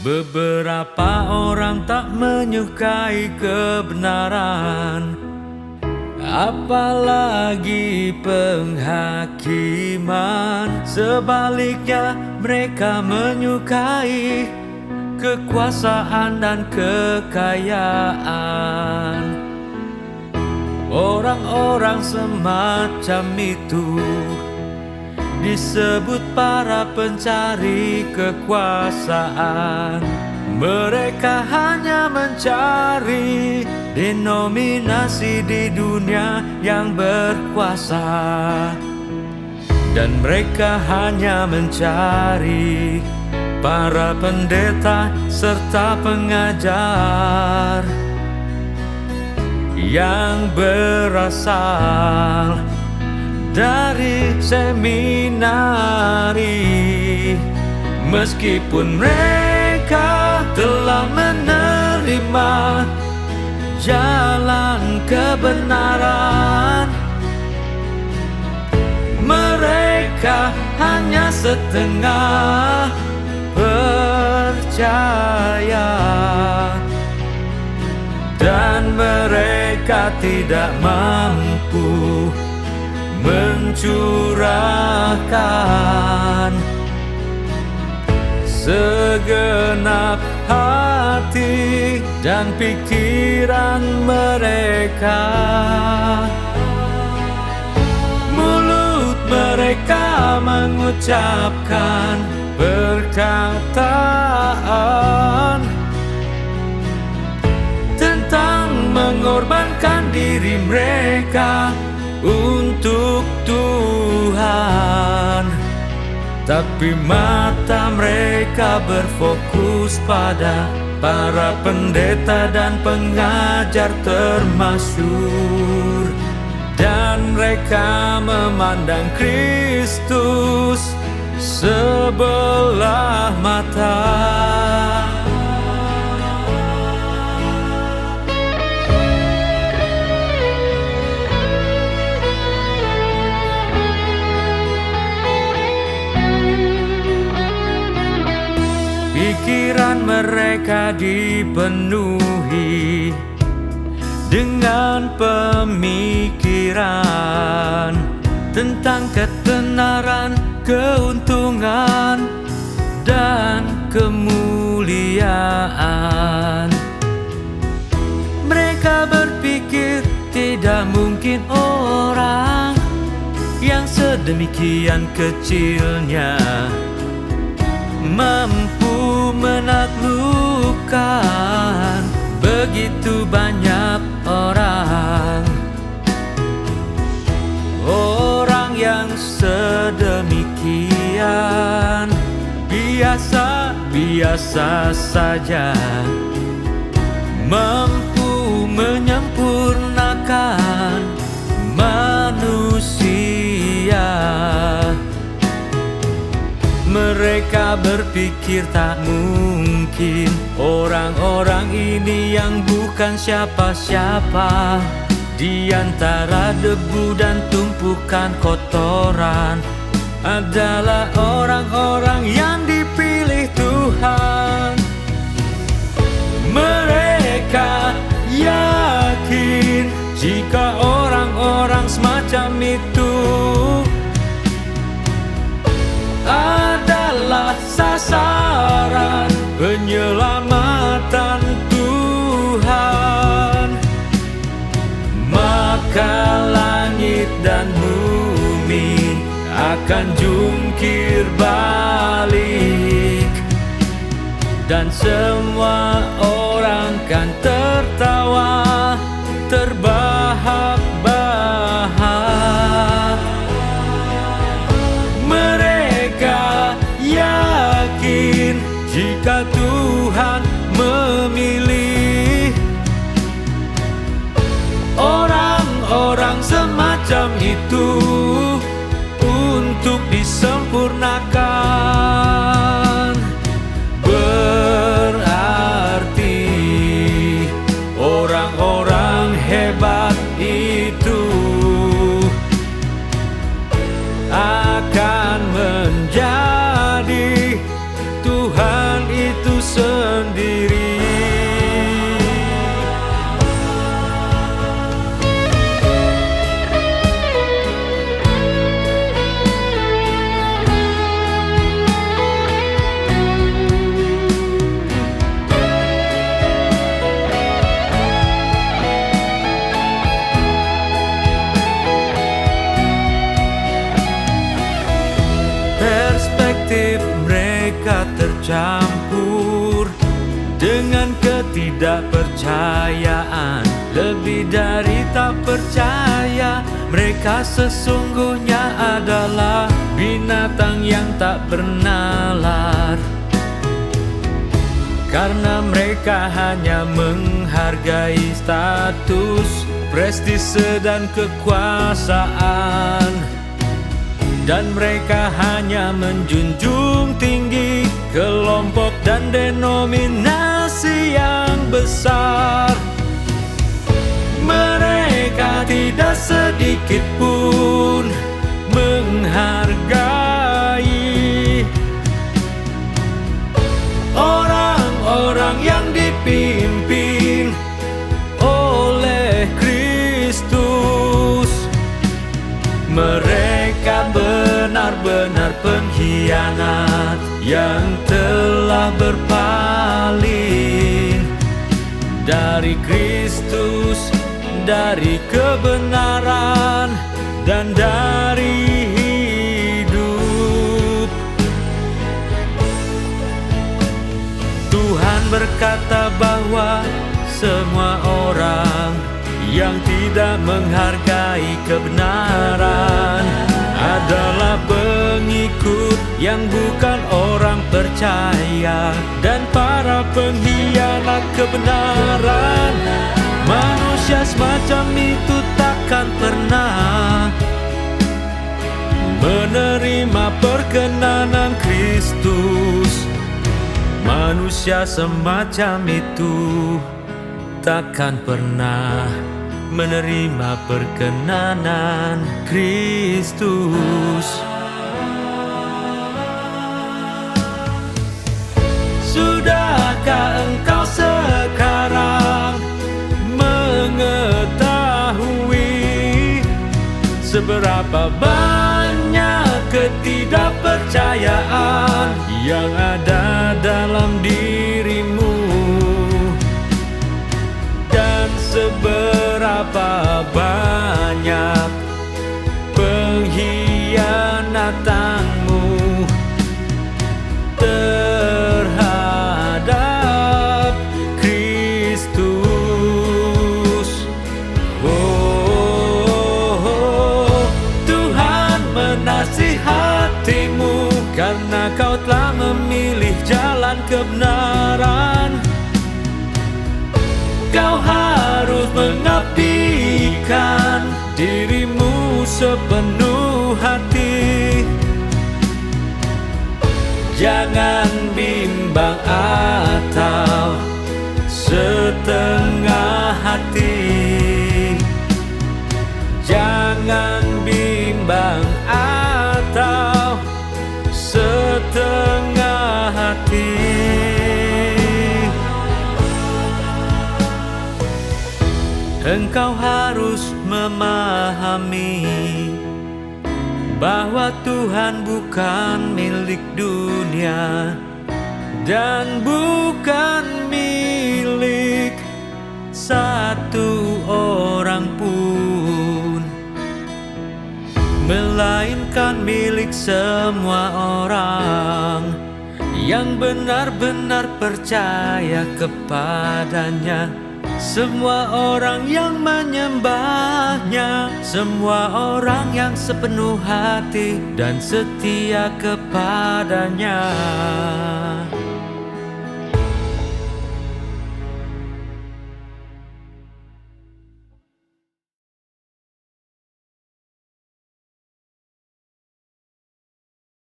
Beberapa orang tak menyukai kebenaran, apalagi penghakiman. Sebaliknya mereka menyukai kekuasaan dan kekayaan. Orang-orang semacam itu disebut para pencari kekuasaan. Mereka hanya mencari denominasi di dunia yang berkuasa, dan mereka hanya mencari para pendeta serta pengajar yang berasal dari seminari. Meskipun mereka telah menerima jalan kebenaran, mereka hanya setengah percaya, dan mereka tidak mampu mencurahkan segenap hati dan pikiran mereka. Mulut mereka mengucapkan perkataan tentang mengorbankan diri mereka untuk Tuhan, tapi mata mereka berfokus pada para pendeta dan pengajar termasyhur, dan mereka memandang Kristus sebelah mata. Pikiran mereka dipenuhi dengan pemikiran tentang ketenaran, keuntungan, dan kemuliaan. Mereka berpikir tidak mungkin orang yang sedemikian kecilnya mampu menaklukkan begitu banyak orang. Orang yang sedemikian biasa-biasa saja mampu menyempurnakan manusia. Mereka berpikir tak mungkin orang-orang ini yang bukan siapa-siapa di antara debu dan tumpukan kotoran adalah orang-orang yang dipilih Tuhan. Mereka yakin jika orang-orang semacam itu adalah sasaran penyelamatan Tuhan, maka langit dan bumi akan jungkir balik, dan semua orang kan tertawa terbahak-bahak. Yakin jika Tuhan memilih orang-orang semacam itu untuk disempurnakan, berarti orang-orang hebat itu akan menjadi Tuhan itu sendiri. bercampur dengan ketidakpercayaan. Lebih dari tak percaya, mereka sesungguhnya adalah binatang yang tak bernalar. Karena mereka hanya menghargai status, prestise dan kekuasaan. Dan mereka hanya menjunjung tinggi kelompok dan denominasi yang besar. Mereka tidak sedikit pun menghargai orang-orang yang dipimpin oleh Kristus. Mereka benar-benar pengkhianat yang telah berpaling dari Kristus, dari kebenaran dan dari hidup. Tuhan berkata bahwa semua orang yang tidak menghargai kebenaran adalah pengikut yang bukan orang percaya dan para pengkhianat kebenaran. Manusia semacam itu takkan pernah menerima perkenanan Kristus. Manusia semacam itu takkan pernah menerima perkenanan Kristus. Sudahkah engkau sekarang mengetahui seberapa banyak ketidakpercayaan yang ada dalam dirimu, dan seberapa banyak pengkhianatanmu terhadap Kristus. Tuhan menasihatimu karena kau telah memilih jalan kebenaran. Kau harus mengabdikan dirimu sepenuh hati. Jangan bimbang atau setengah hati. Jangan bimbang atau setengah hati. Engkau harus memahami bahwa Tuhan bukan milik dunia dan bukan milik satu orang pun, melainkan milik semua orang yang benar-benar percaya kepadanya. Semua orang yang menyembahnya, semua orang yang sepenuh hati dan setia kepadanya.